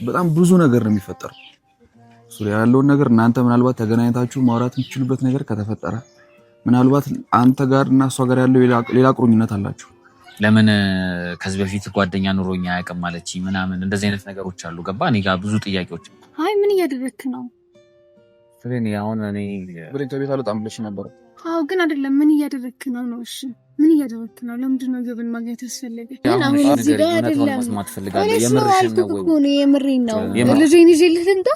በጣም ብዙ ነገር ነው የሚፈጠረው። እሱ ያለውን ነገር እናንተ ምናልባት ተገናኝታችሁ ማውራት የምትችሉበት ነገር ከተፈጠረ ምናልባት አንተ ጋር እና እሷ ጋር ያለው ሌላ ቁርኝነት አላችሁ። ለምን ከዚህ በፊት ጓደኛ ኑሮኛ አያውቅም ማለች ምናምን እንደዚህ አይነት ነገሮች አሉ። ገባ እኔ ጋር ብዙ ጥያቄዎች። አይ ምን እያደረክ ነው? ስለኔ አሁን እኔ ብሬን ከቤት አልወጣም ብለሽ ነበር። አዎ ግን አይደለም። ምን እያደረክ ነው ነው? እሺ ምን እያደረክ ነው? ለምንድን ነው ገብን ማግኘት ያስፈልገ? አሁን እዚህ ጋር አይደለም መስማት ፈልጋለሁ። የምርሽን ነው ወይ? የምሬን ነው። ልጄን ይዤልህ ልምጣ?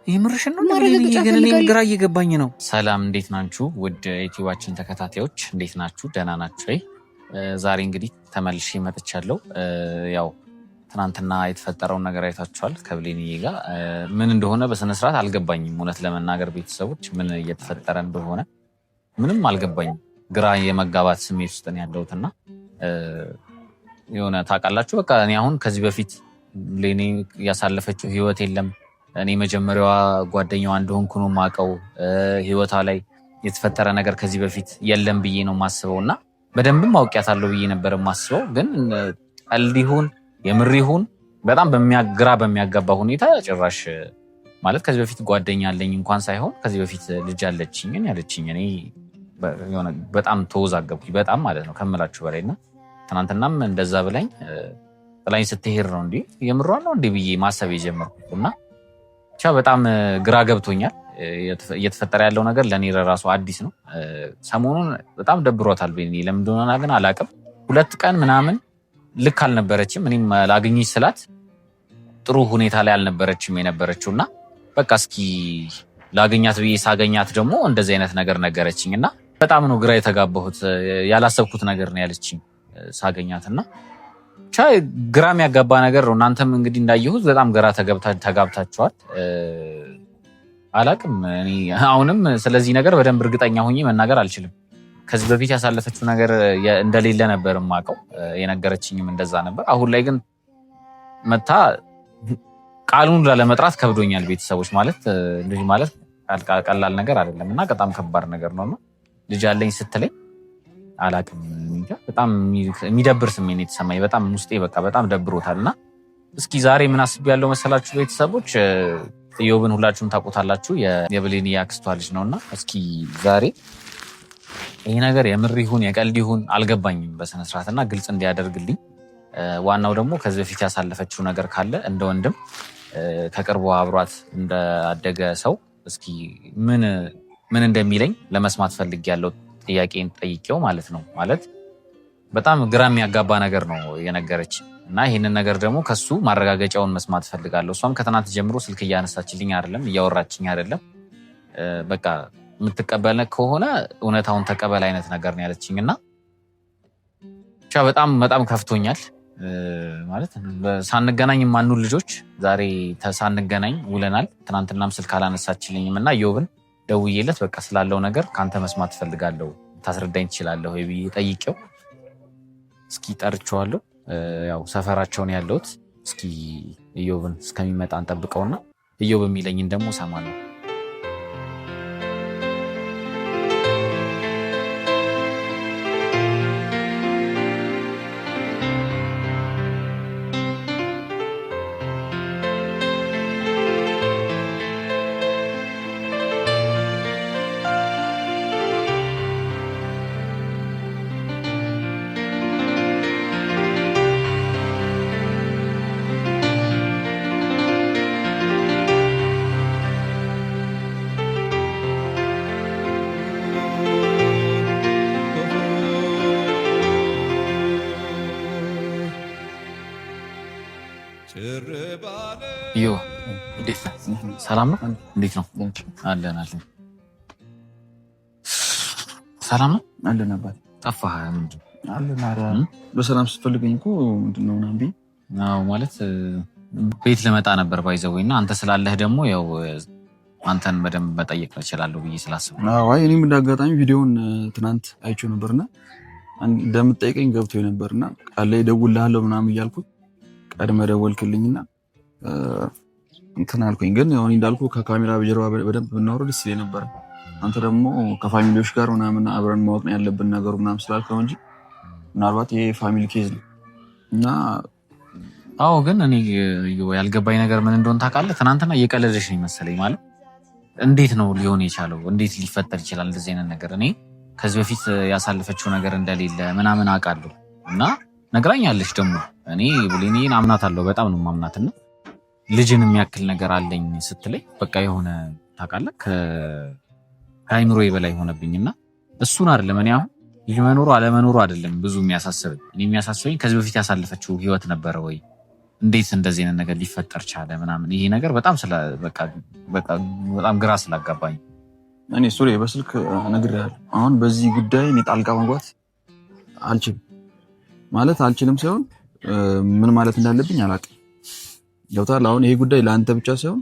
የምርሽን ነው? ግን እኔ ግራ እየገባኝ ነው። ሰላም እንዴት ናችሁ? ውድ የዩቲዩባችን ተከታታዮች እንዴት ናችሁ? ደህና ናችሁ ወይ? ዛሬ እንግዲህ ተመልሼ መጥቻለሁ። ያው ትናንትና የተፈጠረውን ነገር አይታችኋል ከብሌንዬ ጋር። ምን እንደሆነ በስነ ስርዓት አልገባኝም። እውነት ለመናገር ቤተሰቦች ምን እየተፈጠረ እንደሆነ ምንም አልገባኝም። ግራ የመጋባት ስሜት ውስጥ ነው ያለሁትና የሆነ ታውቃላችሁ፣ በቃ እኔ አሁን ከዚህ በፊት ብሌኔ ያሳለፈችው ህይወት የለም። እኔ መጀመሪያዋ ጓደኛዋ እንደሆንኩ ነው የማውቀው። ህይወቷ ላይ የተፈጠረ ነገር ከዚህ በፊት የለም ብዬ ነው የማስበውና በደንብም አውቂያታለሁ ብዬ ነበር የማስበው። ግን ቀልድ ይሁን የምር ይሁን በጣም ግራ በሚያጋባ ሁኔታ ጭራሽ ማለት ከዚህ በፊት ጓደኛ አለኝ እንኳን ሳይሆን ከዚህ በፊት ልጅ አለችኝ ያለችኝ። እኔ በጣም ተወዛገብኩኝ፣ በጣም ማለት ነው ከምላችሁ በላይና ትናንትናም እንደዛ ብላኝ ጥላኝ ስትሄድ ነው እንዴ የምሯን ነው እንዴ ብዬ ማሰብ የጀመርኩትና ብቻ በጣም ግራ ገብቶኛል። እየተፈጠረ ያለው ነገር ለኔ ለራሱ አዲስ ነው። ሰሞኑን በጣም ደብሮታል በኔ ለምን እንደሆነ ግን አላውቅም። 2 ቀን ምናምን ልክ አልነበረችም። እኔም ላግኝሽ ስላት ጥሩ ሁኔታ ላይ አልነበረችም የነበረችውና በቃ እስኪ ላገኛት ብዬ ሳገኛት ደግሞ እንደዚህ አይነት ነገር ነገረችኝና በጣም ነው ግራ የተጋባሁት። ያላሰብኩት ነገር ነው ያለችኝ ሳገኛትና ብቻ ግራ የሚያጋባ ነገር ነው። እናንተም እንግዲህ እንዳየሁት በጣም ግራ ተጋብታችኋል። አላቅም እኔ አሁንም ስለዚህ ነገር በደንብ እርግጠኛ ሆኜ መናገር አልችልም። ከዚህ በፊት ያሳለፈችው ነገር እንደሌለ ነበር የማውቀው፣ የነገረችኝም እንደዛ ነበር። አሁን ላይ ግን መታ ቃሉን ለመጥራት ከብዶኛል። ቤተሰቦች ማለት ልጅ ማለት ቀላል ነገር አይደለም እና በጣም ከባድ ነገር ነውና ልጅ አለኝ ስትለኝ አላቅም በጣም የሚደብር ስሜት የተሰማኝ በጣም ውስጤ በቃ በጣም ደብሮታልና እስኪ ዛሬ ምን አስቤያለሁ መሰላችሁ ቤተሰቦች? ኢዮብን ሁላችሁም ታውቁታላችሁ፣ የብሌን ያክስቷ ልጅ ነውና እስኪ ዛሬ ይሄ ነገር የምር ይሁን የቀልድ ይሁን አልገባኝም በስነ ስርዓትና ግልጽ እንዲያደርግልኝ። ዋናው ደግሞ ከዚህ በፊት ያሳለፈችው ነገር ካለ እንደ ወንድም ከቅርቡ አብሯት እንዳደገ ሰው እስኪ ምን እንደሚለኝ ለመስማት ፈልጌያለሁ። ጥያቄን ጠይቄው ማለት ነው። ማለት በጣም ግራ የሚያጋባ ነገር ነው የነገረች እና ይህንን ነገር ደግሞ ከሱ ማረጋገጫውን መስማት ፈልጋለሁ። እሷም ከትናንት ጀምሮ ስልክ እያነሳችልኝ አይደለም፣ እያወራችኝ አይደለም። በቃ የምትቀበል ከሆነ እውነታውን ተቀበል አይነት ነገር ነው ያለችኝ እና ብቻ በጣም ከፍቶኛል። ማለት ሳንገናኝ ማኑል ልጆች ዛሬ ሳንገናኝ ውለናል። ትናንትናም ስልክ አላነሳችልኝም እና ኢዮብን ደውዬለት በቃ ስላለው ነገር ካንተ መስማት ፈልጋለሁ ታስረዳኝ ትችላለህ ወይ ብዬ ጠይቄው እስኪ ጠርቼዋለሁ። ያው ሰፈራቸውን ያለውት እስኪ ኢዮብን እስከሚመጣ እንጠብቀውና ኢዮብ የሚለኝን ደግሞ ሰማለሁ። ዮ እንዴት ሰላም ነው? እንዴት ነው? አለን ሰላም ነው አለን። አባት ጠፋህ? ምንድን አለን? በሰላም ስትፈልገኝ እኮ ምንድን ነው ናምቢ? አዎ ማለት ቤት ልመጣ ነበር ባይዘውና አንተ ስላለህ ደግሞ ያው አንተን በደንብ መጠየቅ እችላለሁ ብዬ ስላስብ። አዎ አይ እኔም እንዳጋጣሚ ቪዲዮውን ትናንት አይቼው ነበርና እንደምትጠይቀኝ ገብቶኝ ነበርና ቃል ላይ እደውልልሃለሁ ምናምን እያልኩት ቀድመህ ደወልክልኝና እንትን አልኩኝ። ግን ያው እንዳልኩ ከካሜራ በጀርባ በደንብ ብናወራ ደስ ይለኝ ነበር። አንተ ደግሞ ከፋሚሊዎች ጋር ምናምን አብረን ማወቅ ነው ያለብን ነገሩ ምናምን ስላልከው እንጂ ምናልባት ይሄ ፋሚሊ ኬዝ ነው እና አዎ ግን እኔ ያልገባኝ ነገር ምን እንደሆነ ታውቃለህ? ትናንትና እየቀለደሽ ነው መሰለኝ። ማለት እንዴት ነው ሊሆን የቻለው? እንዴት ሊፈጠር ይችላል እንደዚህ አይነት ነገር? እኔ ከዚህ በፊት ያሳለፈችው ነገር እንደሌለ ምናምን አውቃለሁ እና ነግራኛለች ደግሞ እኔ ብሌኔን አምናታለሁ፣ በጣም ነው ማምናትና ልጅን የሚያክል ነገር አለኝ ስትለኝ በቃ የሆነ ታውቃለህ ከአይምሮዬ በላይ ሆነብኝና እሱን አይደለም እኔ አሁን ልጅ መኖሩ አለመኖሩ አይደለም ብዙ የሚያሳስበኝ። እኔ የሚያሳስበኝ ከዚህ በፊት ያሳለፈችው ህይወት ነበረ ወይ፣ እንዴት እንደዚህ አይነት ነገር ሊፈጠር ቻለ ምናምን። ይሄ ነገር በጣም በጣም ግራ ስላጋባኝ እኔ ሱሬ በስልክ ነግሬሃለሁ። አሁን በዚህ ጉዳይ እኔ ጣልቃ መግባት አልችልም ማለት አልችልም ሳይሆን ምን ማለት እንዳለብኝ አላውቅም። ገብቶሃል? አሁን ይሄ ጉዳይ ለአንተ ብቻ ሳይሆን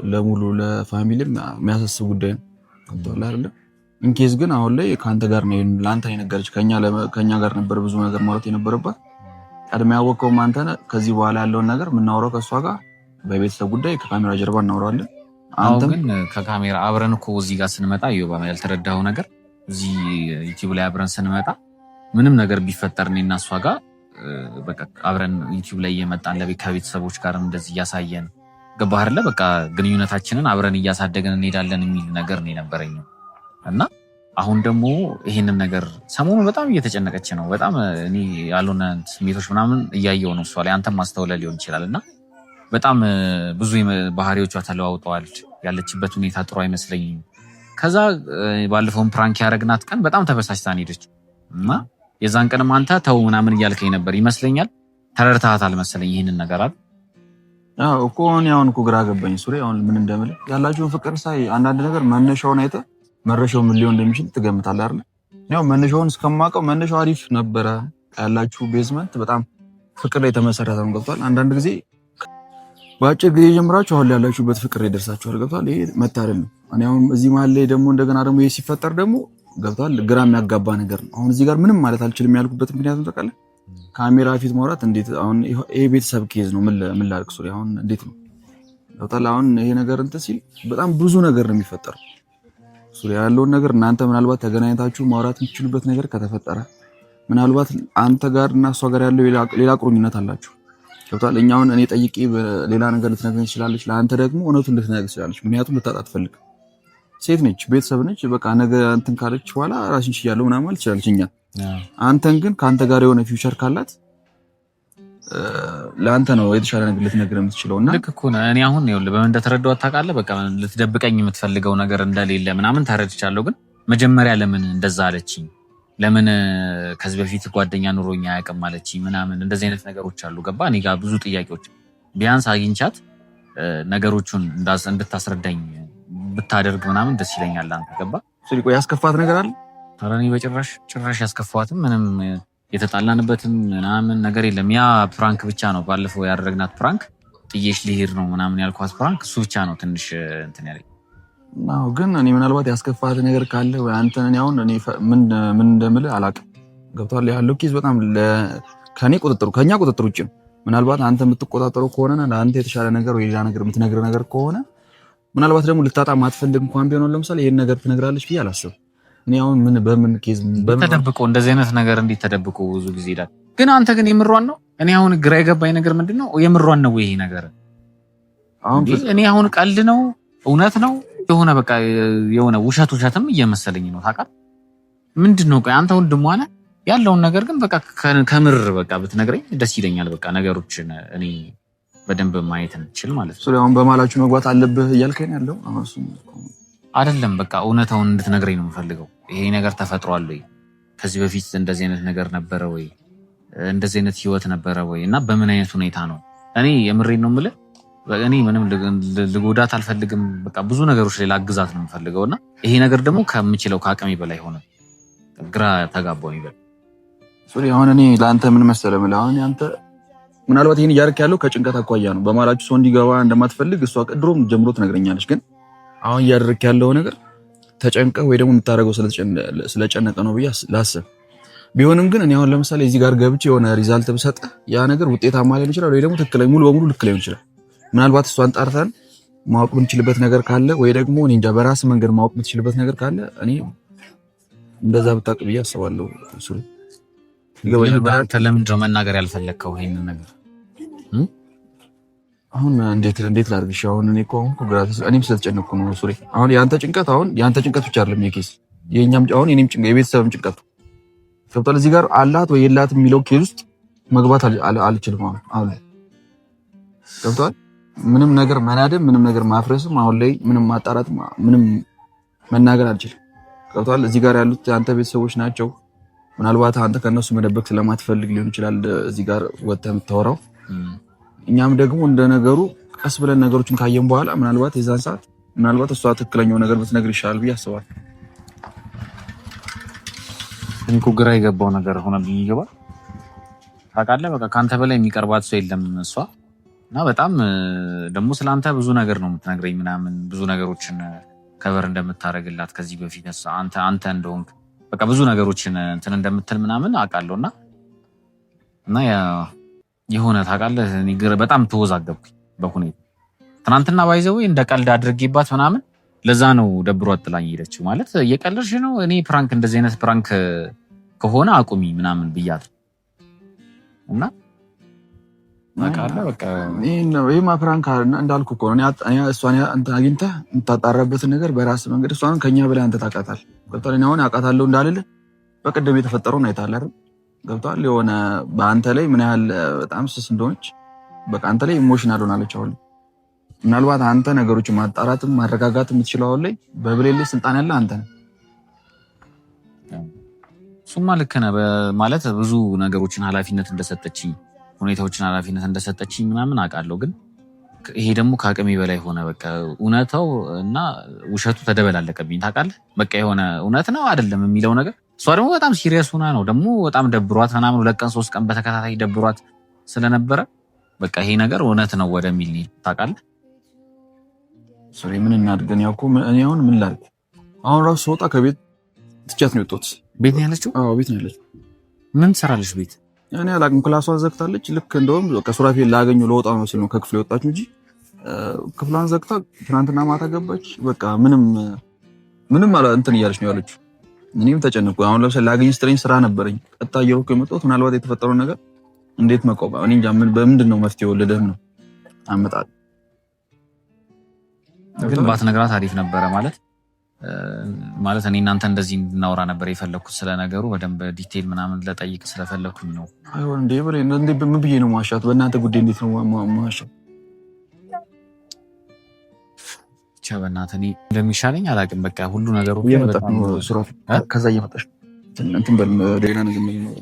ለሙሉ ለፋሚሊም የሚያሳስብ ጉዳይ ነው። ገብቶሃል አይደል? ኢንኬዝ ግን አሁን ላይ ከአንተ ጋር ነው ለአንተ የነገረች ከኛ ጋር ነበር ብዙ ነገር ማለት የነበረባት። ቀድሜ ያወቀውም አንተ ነህ። ከዚህ በኋላ ያለውን ነገር የምናወራው ከእሷ ጋር በቤተሰብ ጉዳይ ከካሜራ ጀርባ እናወራለን። አንተም ግን ከካሜራ አብረን እኮ እዚህ ጋር ስንመጣ ያልተረዳኸው ነገር እዚህ ዩቲዩብ ላይ አብረን ስንመጣ ምንም ነገር ቢፈጠር እኔና እሷ ጋር በቃ አብረን ዩቲዩብ ላይ እየመጣን ከቤተሰቦች ጋርም እንደዚህ እያሳየን ገባህ አይደለ? በቃ ግንኙነታችንን አብረን እያሳደገን እንሄዳለን የሚል ነገር ነው የነበረኝ እና አሁን ደግሞ ይሄንን ነገር ሰሞኑን በጣም እየተጨነቀች ነው። በጣም እኔ ያልሆነ ስሜቶች ምናምን እያየው ነው እሷ ላይ፣ አንተም ማስተውለህ ሊሆን ይችላል እና በጣም ብዙ ባህሪዎቿ ተለዋውጠዋል። ያለችበት ሁኔታ ጥሩ አይመስለኝም። ከዛ ባለፈውን ፕራንክ ያደረግናት ቀን በጣም ተበሳጭታን ሄደች እና የዛን ቀንም አንተ ተው ምናምን እያልከኝ ነበር ይመስለኛል። ተረድተሃታል መሰለኝ ይህንን ነገር አይደል? አዎ እኮ አሁን እኮ ግራ ገባኝ ሱሬ። አሁን ምን እንደምልህ ያላችሁን ፍቅር ሳይ አንዳንድ ነገር መነሻውን አይተህ መረሻው ምን ሊሆን እንደሚችል ትገምታለህ አይደል? ያው መነሻውን እስከማውቀው መነሻው አሪፍ ነበረ። ያላችሁ ቤዝመንት በጣም ፍቅር ላይ የተመሰረተ ነው። ገብቷል? አንዳንድ ጊዜ በአጭር ጊዜ ጀምራችሁ አሁን ያላችሁበት ፍቅር ላይ ደርሳችኋል። ገብቷል? ይሄ መታደል ነው። እኔ አሁን እዚህ መሀል ላይ ደግሞ እንደገና ደግሞ ይሄ ሲፈጠር ደግሞ ገብቷል ግራ የሚያጋባ ነገር ነው። አሁን እዚህ ጋር ምንም ማለት አልችልም ያልኩበት ምክንያቱም ታውቃለህ፣ ካሜራ ፊት ማውራት እንዴት አሁን ይሄ ቤተሰብ ኬዝ ነው። ምን ላድርግ ሱሪ፣ አሁን እንዴት ነው ገብቷል? አሁን ይሄ ነገር እንትን ሲል በጣም ብዙ ነገር ነው የሚፈጠረው ሱሪ። ያለውን ነገር እናንተ ምናልባት ተገናኝታችሁ ማውራት የምትችሉበት ነገር ከተፈጠረ ምናልባት አንተ ጋር እና እሷ ጋር ያለው ሌላ ቁርኝነት አላችሁ ገብቷል? እኛውን እኔ ጠይቄ ሌላ ነገር ልትነግረኝ ትችላለች፣ ለአንተ ደግሞ እውነቱን ልትነግረኝ ትችላለች። ምክንያቱም ልታጣ አትፈልግም። ሴት ነች፣ ቤተሰብ ነች። በቃ ነገ እንትን ካለች በኋላ ራስን ችያለሁ ምናምን ማለት ትችላለች። እኛ አንተን ግን ከአንተ ጋር የሆነ ፊውቸር ካላት ለአንተ ነው የተሻለ ነገር ልትነግረኝ የምትችለው። እና ልክ እኮ ነው። እኔ አሁን ይኸውልህ በምን እንደተረዳኋት ታውቃለህ? በቃ ልትደብቀኝ የምትፈልገው ነገር እንደሌለ ምናምን ተረድቻለሁ። ግን መጀመሪያ ለምን እንደዛ አለችኝ? ለምን ከዚህ በፊት ጓደኛ ኑሮኛ አያውቅም አለችኝ ምናምን እንደዚህ አይነት ነገሮች አሉ። ገባ? እኔ ጋር ብዙ ጥያቄዎች ቢያንስ አግኝቻት ነገሮቹን እንድታስረዳኝ ብታደርግ ምናምን ደስ ይለኛል። አንተ ገባ? ስለዚህ ቆይ ያስከፋት ነገር አለ? ኧረ እኔ ጭራሽ ያስከፋትም ምንም የተጣላንበትም ምናምን ነገር የለም። ያ ፕራንክ ብቻ ነው፣ ባለፈው ያደረግናት ፕራንክ ጥዬሽ ሊሄድ ነው ምናምን ያልኳት ፕራንክ፣ እሱ ብቻ ነው ትንሽ እንትን ያለኝ። አዎ ግን እኔ ምናልባት ያስከፋት ነገር ካለ ወይ አንተ አሁን እኔ ምን እንደምልህ አላውቅም። ገብቶሃል? ያለው ኬዝ በጣም ከኛ ቁጥጥር ውጭ ነው። ምናልባት አንተ የምትቆጣጠረው ከሆነና ለአንተ የተሻለ ነገር ወይ ሌላ ነገር የምትነግረው ነገር ከሆነ ምናልባት ደግሞ ልታጣ ማትፈልግ እንኳን ቢሆን ለምሳሌ ይሄን ነገር ትነግራለች ብዬ አላስብም። እኔ አሁን በምን ኬዝ ተደብቆ እንደዚህ አይነት ነገር እንዴት ተደብቆ ብዙ ጊዜ ይላል። ግን አንተ ግን የምሯን ነው? እኔ አሁን ግራ የገባኝ ነገር ምንድነው የምሯን ነው ይሄ ነገር? እኔ አሁን ቀልድ ነው እውነት ነው የሆነ በቃ የሆነ ውሸትም እየመሰለኝ ነው ታውቃለህ። ምንድነው ቆይ አንተ ወንድሟ ነህ ያለውን ነገር ግን በቃ ከምር በቃ ብትነግረኝ ደስ ይለኛል። በቃ ነገሮችን እኔ በደንብ ማየት እንችል ማለት ነው። ስለዚህ አሁን በማላችሁ መግባት አለብህ እያልከኝ ያለው አሁን እሱ አይደለም። በቃ እውነታውን እንድትነግረኝ ነው የምፈልገው። ይሄ ነገር ተፈጥሯል ወይ? ከዚህ በፊት እንደዚህ አይነት ነገር ነበረ ወይ? እንደዚህ አይነት ህይወት ነበረ ወይ? እና በምን አይነት ሁኔታ ነው? እኔ የምሬን ነው የምልህ። እኔ ምንም ልጎዳት አልፈልግም። በቃ ብዙ ነገሮች ላይ ላግዛት ነው የምፈልገው እና ይሄ ነገር ደግሞ ከምችለው ከአቅሜ በላይ ሆነ። ግራ ተጋባው ይበል። አሁን እኔ ለአንተ ምን መሰለህ የምልህ አሁን አንተ ምናልባት ይሄን እያደረክ ያለው ከጭንቀት አኳያ ነው። በማላችሁ ሰው እንዲገባ እንደማትፈልግ እሷ ድሮም ጀምሮ ትነግረኛለች። ግን አሁን እያደረክ ያለው ነገር ተጨንቀህ ወይ ደግሞ የምታደርገው ስለጨነቀ ነው ብዬ ላስብ። ቢሆንም ግን እኔ አሁን ለምሳሌ እዚህ ጋር ገብቼ የሆነ ሪዛልት ብሰጥህ ያ ነገር ውጤታማ ሊሆን ይችላል ወይ ደግሞ ትክክለኛ ሙሉ በሙሉ ልክ ላይሆን ይችላል። ምናልባት እሷን ጠርተን ማወቅ የምንችልበት ነገር ካለ ወይ ደግሞ እኔ እንጃ በራስ መንገድ ማወቅ የምትችልበት ነገር ካለ እኔ እንደዛ ብታውቅ ብዬ አስባለሁ። እሱ ለምንድን ነው መናገር ያልፈለግከው ይሄንን ነገር? አሁን እንዴት ላድርግሽ? አሁን እኔ እኮ እኔም ስለተጨነቅኩ ነው ሱሪ። አሁን ያንተ ጭንቀት ብቻ አይደለም የኬስ የኛም አሁን የኔም ጭንቀት የቤተሰብም ጭንቀት ገብቷል። እዚህ ጋር አላት ወይ የላትም የሚለው ኬዝ ውስጥ መግባት አልችልም። አሁን ገብቷል። ምንም ነገር መናደም ምንም ነገር ማፍረስም አሁን ላይ ምንም ማጣራት ምንም መናገር አልችልም። ገብቷል። እዚህ ጋር ያሉት አንተ ቤተሰቦች ናቸው። ምናልባት አንተ ከነሱ መደበቅ ስለማትፈልግ ሊሆን ይችላል እዚህ ጋር ወጥተህ የምታወራው። እኛም ደግሞ እንደ ነገሩ ቀስ ብለን ነገሮችን ካየን በኋላ ምናልባት የዛን ሰዓት ምናልባት እሷ ትክክለኛው ነገር ብትነግር ይሻላል ብዬ አስባለሁ። እንኩ ግራ የገባው ነገር ሆነብኝ። ይገባል ታውቃለህ። በቃ ካንተ በላይ የሚቀርባት ሰው የለም እሷ እና በጣም ደግሞ ስላንተ ብዙ ነገር ነው የምትነግረኝ ምናምን ብዙ ነገሮችን ከበር እንደምታረግላት ከዚህ በፊት አንተ እንደሆንክ በቃ ብዙ ነገሮችን እንትን እንደምትል ምናምን አውቃለሁና እና የሆነ ታውቃለህ እኔ በጣም ተወዛገብኩኝ በሁኔታ ትናንትና ባይዘው እንደ ቀልድ አድርጌባት ምናምን ለዛ ነው ደብሯት ጥላኝ ሄደችው። ማለት እየቀለድሽ ነው እኔ ፕራንክ እንደዚህ አይነት ፕራንክ ከሆነ አቁሚ ምናምን ብያት እና በቃ ይሄማ ፕራንክ እንዳልኩ እኮ ነው። እኔ እሷን አግኝተህ የምታጣራበትን ነገር በራስ መንገድ እሷን ከኛ በላይ አንተ ታውቃታለህ። ገብቶሃል። እኔ አሁን አውቃታለሁ እንዳልልህ በቀደም የተፈጠረውን አይተሃል አይደል? ገብቶሃል። የሆነ በአንተ ላይ ምን ያህል በጣም ስስ እንደሆነች በቃ አንተ ላይ ኢሞሽናል ሆናለች። አሁን ምናልባት አንተ ነገሮችን ማጣራትም ማረጋጋት የምትችለው አሁን ላይ በብሌል ስልጣን ያለ አንተ ነህ። እሱማ ልክ ነህ ማለት ብዙ ነገሮችን ኃላፊነት እንደሰጠችኝ ሁኔታዎችን ኃላፊነት እንደሰጠችኝ ምናምን አውቃለሁ። ግን ይሄ ደግሞ ከአቅሜ በላይ ሆነ። በቃ እውነታው እና ውሸቱ ተደበላለቀብኝ ታውቃለህ። በቃ የሆነ እውነት ነው አይደለም የሚለው ነገር እሷ ደግሞ በጣም ሲሪየስ ሆና ነው ደግሞ በጣም ደብሯት ምናምን 2 ቀን 3 ቀን በተከታታይ ደብሯት ስለነበረ በቃ ይሄ ነገር እውነት ነው ወደሚል ታውቃለህ። ሶሪ ምን እናድርገን? ያው እኮ እኔ አሁን ምን ላድርግ? አሁን ራሱ ስወጣ ከቤት ትቻት ነው የወጣሁት። ቤት ነው ያለችው? አዎ ቤት ነው ያለችው። ምን ትሰራለች ቤት? እኔ አላውቅም። ክላሷን ዘግታለች። ልክ እንደውም በቃ ሱራፌል ላገኘው ለወጣ ነው ሲል ነው ከክፍል የወጣችው እንጂ ክፍሏን ዘግታ ትናንትና ማታ ገባች። በቃ ምንም እንትን እያለች ነው ያለችው። እኔም ተጨነቅኩ። አሁን ለምሳሌ ላገኝ ስትለኝ ስራ ነበረኝ ቀጥታ እየሮኩ የመጣሁት ምናልባት የተፈጠረውን ነገር እንዴት መቆም እኔ እንጃ በምንድን ነው መፍትሄው ልልህ ነው አመጣጥ ግን ባትነግራት አሪፍ ነበረ። ማለት እኔ እናንተ እንደዚህ እንድናወራ ነበር የፈለኩት ስለነገሩ በደንብ ዲቴል ምናምን ለጠይቅ ስለፈለኩኝ ነው። አይሆን እንዴ ምን ብዬ ነው ማሻት? በእናንተ ጉዳይ እንዴት ነው ማሻት? ብቻ በእናትህ እኔ እንደሚሻለኝ አላውቅም። በቃ ሁሉ ነገሩ እየመጣች ነው ሱራፌል። ከዛ እየመጣች እንትን በል ሌላ ነገር ነው።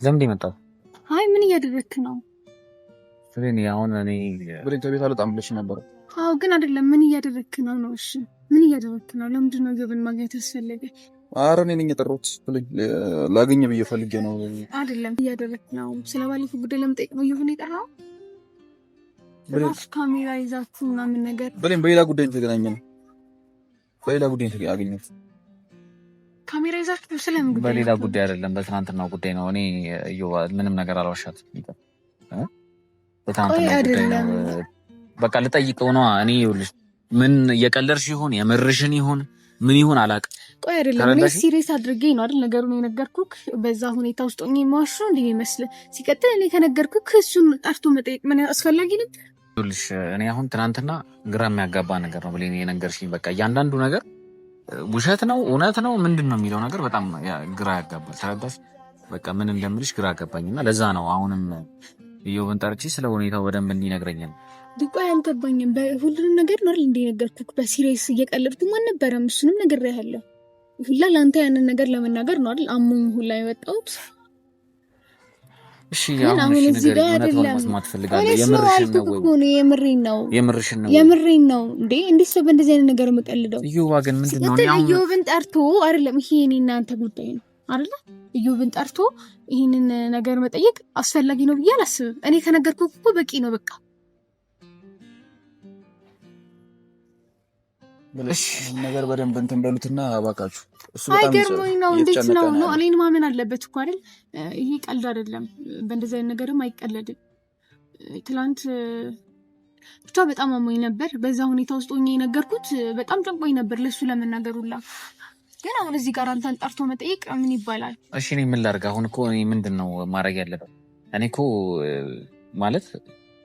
ለምን ይመጣል? አይ ምን እያደረክ ነው? ስለኔ አሁን እኔ ብሬን ከቤት አልወጣም ብለሽ ነበር። አዎ ግን አይደለም። ምን እያደረክ ነው ነው? እሺ ምን እያደረክ ነው? ለምንድን ነው ገብን ማግኘት ያስፈለገ? ኧረ እኔ ነኝ የጠራሁት ላገኘ ብዬ ፈልጌ ነው። አይደለም እያደረክ ነው። ስለባለፈው ጉዳይ ለመጠየቅ ነው ይሁን የጠራው። ካሜራ ይዛችሁ ምናምን ነገር በሌላ ጉዳይ ተገናኘን። በሌላ ጉዳይ ተገናኘን። ካሜራ ይዛችሁ ስለምን ጉዳይ? በሌላ ጉዳይ አይደለም፣ በትናንትናው ጉዳይ ነው። እኔ ምንም ነገር አልዋሻትም። በትናንትናው ጉዳይ ነው። በቃ ልጠይቀው ነው። እኔ ይኸውልሽ ምን እየቀለድሽ ይሁን የምርሽን ይሁን ምን ይሁን አላውቅም። ቆይ አይደለም እኔ ሲሪየስ አድርጌ ነው አይደል ነገሩን የነገርኩክ። በዛ ሁኔታ ውስጥ ሆኜ ማሹ እንዴ ይመስል ሲቀጥል እኔ ከነገርኩክ እሱን ጠርቶ መጠየቅ ምን አስፈላጊ ነው? ይኸውልሽ እኔ አሁን ትናንትና ግራ የሚያጋባ ነገር ነው ብለኝ የነገርሽኝ። በቃ እያንዳንዱ ነገር ውሸት ነው እውነት ነው ምንድን ነው የሚለው ነገር በጣም ግራ ያጋባል። ተረዳሽ? በቃ ምን እንደምልሽ ግራ ያጋባኝና ለዛ ነው አሁንም ኢዮብን ጠርቼ ስለ ሁኔታው በደንብ እንዲነግረኝ ነው። ቆይ አልገባኝም። በሁሉንም ነገር ነው አይደል እንደነገርኩክ? በሲሪየስ እየቀለድኩ ማን ነበረም? እሱንም ነግሬሃለሁ። ሁላ ለአንተ ያንን ነገር ለመናገር ነው አይደል አሞኝ ሁላ የወጣሁት። እሺ አሁን እዚህ ጋር አይደለም መስማት ፈልጋለሁ። የምሬን ነው እንዴ? እንዴት ሰው በእንደዚህ አይነት ነገር የምቀልደው? ኢዮብ ግን ምንድነው ነው ኢዮብን ጠርቶ አይደለም ይሄ እኔ እናንተ ጉዳይ ነው አይደል? ኢዮብን ጠርቶ ይሄንን ነገር መጠየቅ አስፈላጊ ነው ብዬ አላስብም። እኔ ከነገርኩህ እኮ በቂ ነው። በቃ እሺ ነገር በደንብ እንትን በሉትና እባካችሁ። እሱ በጣም አይገርሞኝ ነው። እንዴት ነው እኔን ማመን አለበት እኮ አይደል? ይሄ ቀልድ አይደለም። በእንደዚህ አይነት ነገርም አይቀለድም። ትላንት ብቻ በጣም አሞኝ ነበር። በዛ ሁኔታ ውስጥ ሆኜ የነገርኩት በጣም ጨንቆኝ ነበር ለሱ ለመናገር ሁላ። ግን አሁን እዚህ ጋር አንተን ጠርቶ መጠየቅ ምን ይባላል? እሺ እኔ ምን ላድርግ አሁን? እኮ እኔ ምንድነው ማድረግ ያለበት? እኔ እኮ ማለት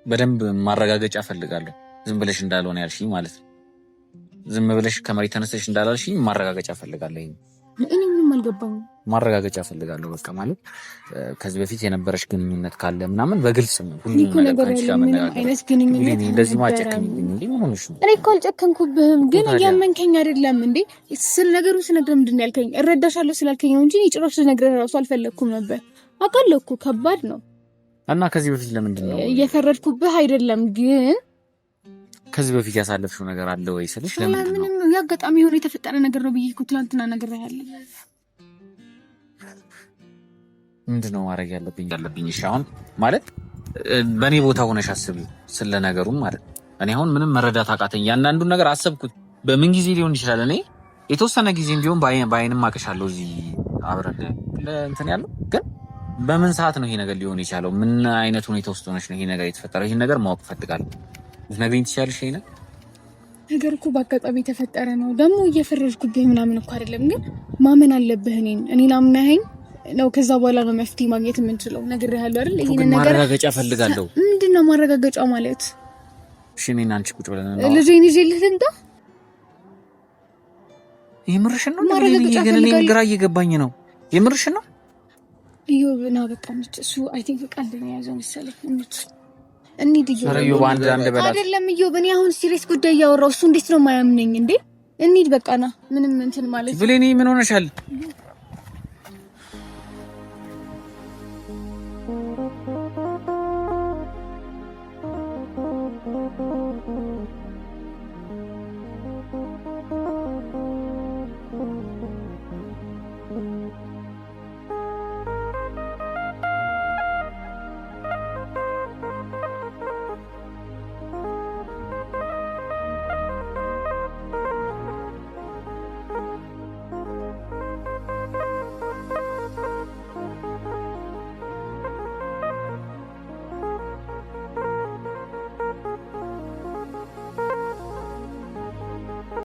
በደንብ ማረጋገጫ ፈልጋለሁ። ዝም ብለሽ እንዳልሆነ ያልሽኝ ማለት ነው። ዝም ብለሽ ከመሬት ተነስተሽ እንዳላልሽኝ ማረጋገጫ ፈልጋለሁ። እኔ ምንም አልገባኝም። ማረጋገጫ ፈልጋለሁ። በቃ ማለት ከዚህ በፊት የነበረሽ ግንኙነት ካለ ምናምን በግልጽ ነው ሁሉ ነገር አይነት ግንኙነት እንደዚህ ማጨከኝ እንዴ? ምን ሆነሽ ነው? እኔ እኮ አልጨከንኩብህም፣ ግን እያመንከኝ አይደለም እንዴ? ስለ ነገሩ ስነግርህ ምንድን ነው ያልከኝ? እረዳሻለሁ ስላልከኝ ነው እንጂ ጭራሽ ልነግርህ እራሱ አልፈለግኩም ነበር። አውቃለሁ እኮ ከባድ ነው እና ከዚህ በፊት ለምንድን ነው እየፈረድኩብህ አይደለም፣ ግን ከዚህ በፊት ያሳለፍሽው ነገር አለ ወይ ስልሽ ለምንድን ነው? ምንም ያጋጣሚ የሆነ የተፈጠረ ነገር ነው ብዬሽ እኮ ትናንትና ነግሬሃለሁ። ምንድን ነው ማድረግ ያለብኝ? እሺ አሁን ማለት በእኔ ቦታ ሆነሽ አስቢ ስለ ነገሩም ማለት እኔ አሁን ምንም መረዳት አቃተኝ። ያንዳንዱን ነገር አሰብኩት። በምን ጊዜ ሊሆን ይችላል? እኔ የተወሰነ ጊዜም ቢሆን በአይንም አቅሻለሁ እዚህ አብረን እንትን ያለው ግን በምን ሰዓት ነው ይሄ ነገር ሊሆን የቻለው? ምን አይነት ሁኔታ ውስጥ ሆነሽ ነው ይሄ ነገር የተፈጠረው? ይሄን ነገር ማወቅ ፈልጋለሁ። ልትነግሪኝ ትችያለሽ? ይሄ ነገር እኮ በአጋጣሚ የተፈጠረ ነው። ደግሞ እየፈረድኩብህ ምናምን እኮ አይደለም፣ ግን ማመን አለብህ። እኔን አምነኸኝ ነው ከዛ በኋላ ነው መፍትሄ ማግኘት የምንችለው። ነግሬሃለሁ አይደል? ይሄን ነገር ማረጋገጫ ፈልጋለሁ። ምንድነው ማረጋገጫ ማለት? እሺ እኔና አንቺ ቁጭ ብለን ነው ልጄን ይዤልህ ልምጣ? የምርሽን ነው? ግን እኔ ግራ እየገባኝ ነው። የምርሽን ነው? ኢዮብ ና በቃ እሱ አይ ቲንክ ቃል ነው የያዘው መሰለኝ። እንሂድ ኢዮብ አንድ በላት አይደለም ኢዮብ፣ እኔ አሁን ሲሪየስ ጉዳይ እያወራሁ እሱ እንዴት ነው የማያምነኝ እንዴ? እንሂድ በቃ ና። ምንም እንትን ማለት ብሌኒ ምን ሆነሻል?